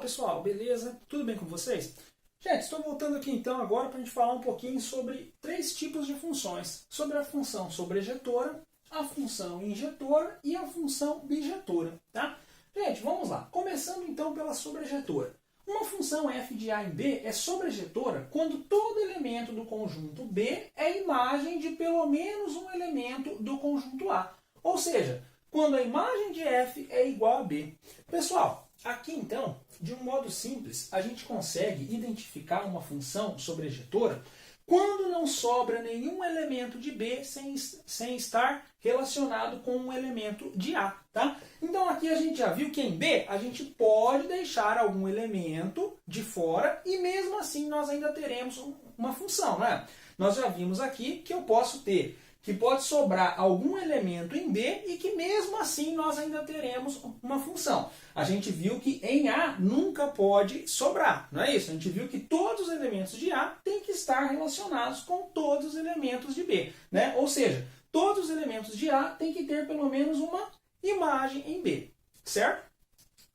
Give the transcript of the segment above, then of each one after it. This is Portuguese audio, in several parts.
pessoal, beleza? Tudo bem com vocês? Gente, estou voltando aqui então agora para a gente falar um pouquinho sobre três tipos de funções. Sobre a função sobrejetora, a função injetora e a função bijetora, tá? Gente, vamos lá. Começando então pela sobrejetora. Uma função f de a em b é sobrejetora quando todo elemento do conjunto B é imagem de pelo menos um elemento do conjunto A. Ou seja, quando a imagem de f é igual a B. Pessoal, aqui então, de um modo simples, a gente consegue identificar uma função sobrejetora quando não sobra nenhum elemento de B sem estar relacionado com um elemento de A. Tá? Então aqui a gente já viu que em B a gente pode deixar algum elemento de fora e mesmo assim nós ainda teremos uma função. Né? Nós já vimos aqui que eu posso ter que pode sobrar algum elemento em B e que mesmo assim nós ainda teremos uma função. A gente viu que em A nunca pode sobrar, não é isso? A gente viu que todos os elementos de A têm que estar relacionados com todos os elementos de B, né? Ou seja, todos os elementos de A têm que ter pelo menos uma imagem em B, certo?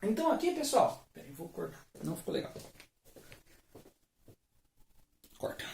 Então aqui, pessoal, peraí, vou cortar, não ficou legal. Corta.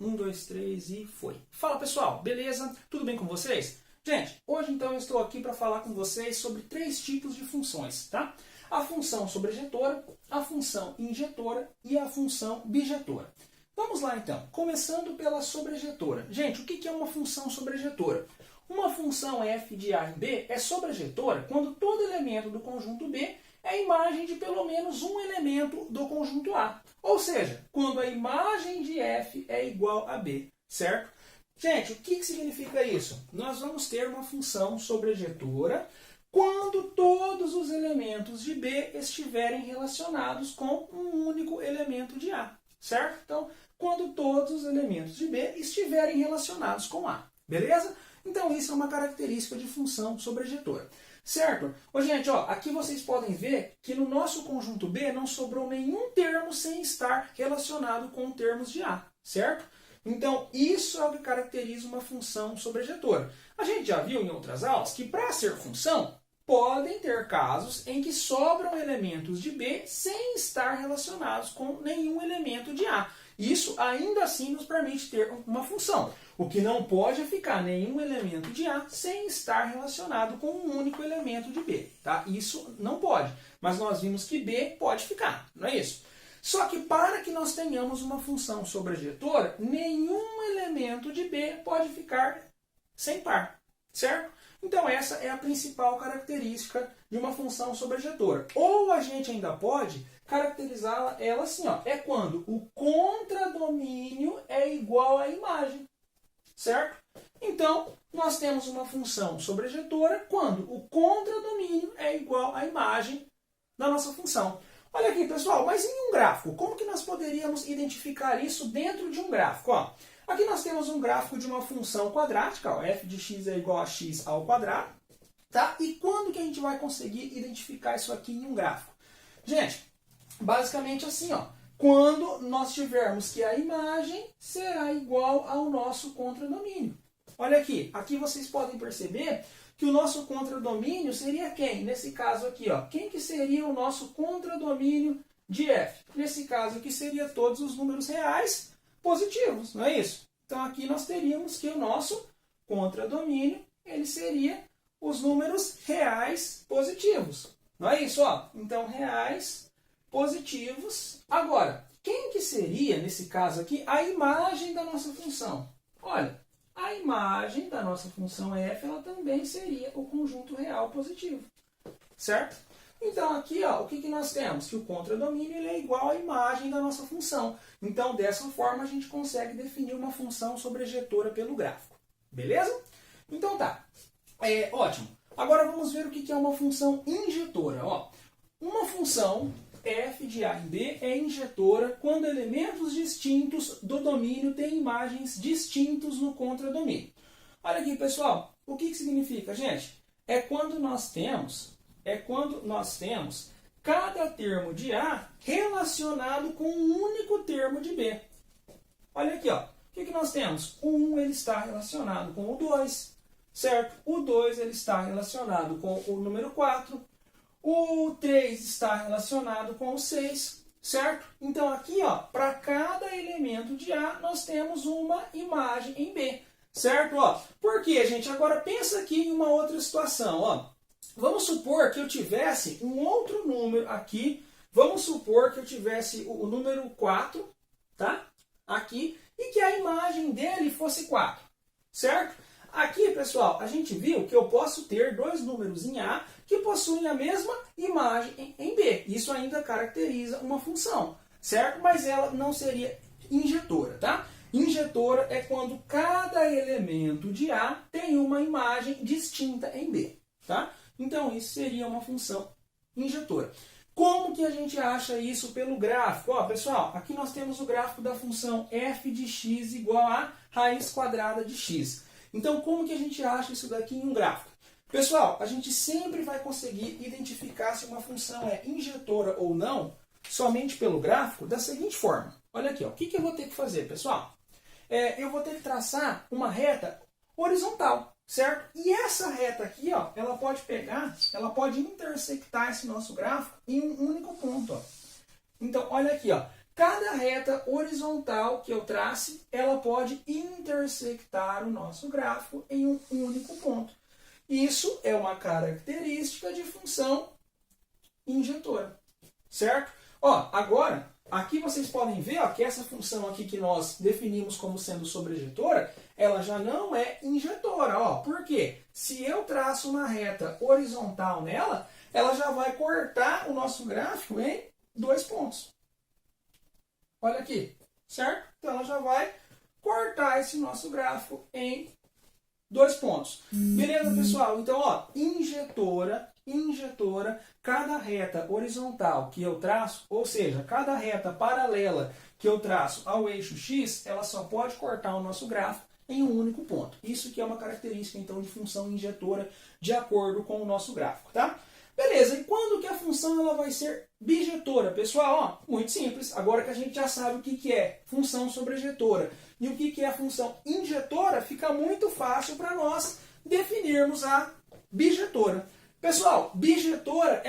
1, 2, 3 e foi. Fala pessoal, beleza? Tudo bem com vocês? Gente, hoje então eu estou aqui para falar com vocês sobre três tipos de funções, tá? A função sobrejetora, a função injetora e a função bijetora. Vamos lá então, começando pela sobrejetora. Gente, o que é uma função sobrejetora? Uma função f de a em b é sobrejetora quando todo elemento do conjunto B é a imagem de pelo menos um elemento do conjunto A. Ou seja, quando a imagem de f é igual a B, certo? Gente, o que significa isso? Nós vamos ter uma função sobrejetora quando todos os elementos de B estiverem relacionados com um único elemento de A, certo? Então, quando todos os elementos de B estiverem relacionados com A, beleza? Então, isso é uma característica de função sobrejetora. Certo? Ô, gente, ó, aqui vocês podem ver que no nosso conjunto B não sobrou nenhum termo sem estar relacionado com termos de A, certo? Então, isso é o que caracteriza uma função sobrejetora. A gente já viu em outras aulas que para ser função, podem ter casos em que sobram elementos de B sem estar relacionados com nenhum elemento de A. Isso ainda assim nos permite ter uma função. O que não pode é ficar nenhum elemento de A sem estar relacionado com um único elemento de B. Tá? Isso não pode. Mas nós vimos que B pode ficar, não é isso? Só que para que nós tenhamos uma função sobrejetora, nenhum elemento de B pode ficar sem par. Certo? Então essa é a principal característica de uma função sobrejetora. Ou a gente ainda pode caracterizá-la ela assim, ó, é quando o contradomínio é igual à imagem. Certo? Então, nós temos uma função sobrejetora quando o contradomínio é igual à imagem da nossa função. Olha aqui, pessoal, mas em um gráfico, como que nós poderíamos identificar isso dentro de um gráfico? Ó, aqui nós temos um gráfico de uma função quadrática, ó, f de x é igual a x ao quadrado. Tá? E quando que a gente vai conseguir identificar isso aqui em um gráfico? Gente, basicamente assim, ó. Quando nós tivermos que a imagem será igual ao nosso contradomínio. Olha aqui, aqui vocês podem perceber que o nosso contradomínio seria quem? Nesse caso aqui, ó, quem que seria o nosso contradomínio de f? Nesse caso aqui seria todos os números reais positivos, não é isso? Então aqui nós teríamos que o nosso contradomínio, ele seria os números reais positivos. Não é isso? Ó? Então reais positivos. Agora, quem que seria, nesse caso aqui, a imagem da nossa função? Olha, a imagem da nossa função f, ela também seria o conjunto real positivo. Certo? Então, aqui, ó, o que nós temos? Que o contradomínio ele é igual à imagem da nossa função. Então, dessa forma, a gente consegue definir uma função sobrejetora pelo gráfico. Beleza? Então, tá. Ótimo. Agora, vamos ver o que é uma função injetora. Ó, uma função f de a em b é injetora quando elementos distintos do domínio têm imagens distintos no contradomínio. Olha aqui, pessoal. O que significa, gente? É quando nós temos cada termo de A relacionado com um único termo de B. Olha aqui, ó. O que nós temos? O 1 ele está relacionado com o 2, certo? O 2 ele está relacionado com o número 4, o 3 está relacionado com o 6, certo? Então aqui, ó, para cada elemento de A, nós temos uma imagem em B, certo? Ó, por quê, gente? Agora pensa aqui em uma outra situação, ó. Vamos supor que eu tivesse um outro número aqui, vamos supor que eu tivesse o número 4, tá? Aqui, e que a imagem dele fosse 4, certo? Aqui, pessoal, a gente viu que eu posso ter dois números em A que possuem a mesma imagem em B. Isso ainda caracteriza uma função, certo? Mas ela não seria injetora, tá? Injetora é quando cada elemento de A tem uma imagem distinta em B, tá? Então, isso seria uma função injetora. Como que a gente acha isso pelo gráfico? Ó, pessoal, aqui nós temos o gráfico da função f de x igual a raiz quadrada de x. Então, como que a gente acha isso daqui em um gráfico? Pessoal, a gente sempre vai conseguir identificar se uma função é injetora ou não somente pelo gráfico da seguinte forma. Olha aqui, ó, o que eu vou ter que fazer, pessoal? Eu vou ter que traçar uma reta horizontal, certo? E essa reta aqui, ó, ela pode intersectar esse nosso gráfico em um único ponto, ó. Então, olha aqui, ó. Cada reta horizontal que eu trace, ela pode intersectar o nosso gráfico em um único ponto. Isso é uma característica de função injetora, certo? Ó, agora, aqui vocês podem ver, ó, que essa função aqui que nós definimos como sendo sobrejetora, ela já não é injetora, ó. Por quê? Se eu traço uma reta horizontal nela, ela já vai cortar o nosso gráfico em 2 pontos. Olha aqui, certo? Então ela já vai cortar esse nosso gráfico em 2 pontos. Beleza, pessoal? Então, ó, injetora, cada reta horizontal que eu traço, ou seja, cada reta paralela que eu traço ao eixo x, ela só pode cortar o nosso gráfico em um único ponto. Isso que é uma característica, então, de função injetora de acordo com o nosso gráfico, tá? Beleza, e quando que a função ela vai ser bijetora? Pessoal, ó, muito simples. Agora que a gente já sabe o que é função sobrejetora e o que é a função injetora, fica muito fácil para nós definirmos a bijetora. Pessoal, bijetora é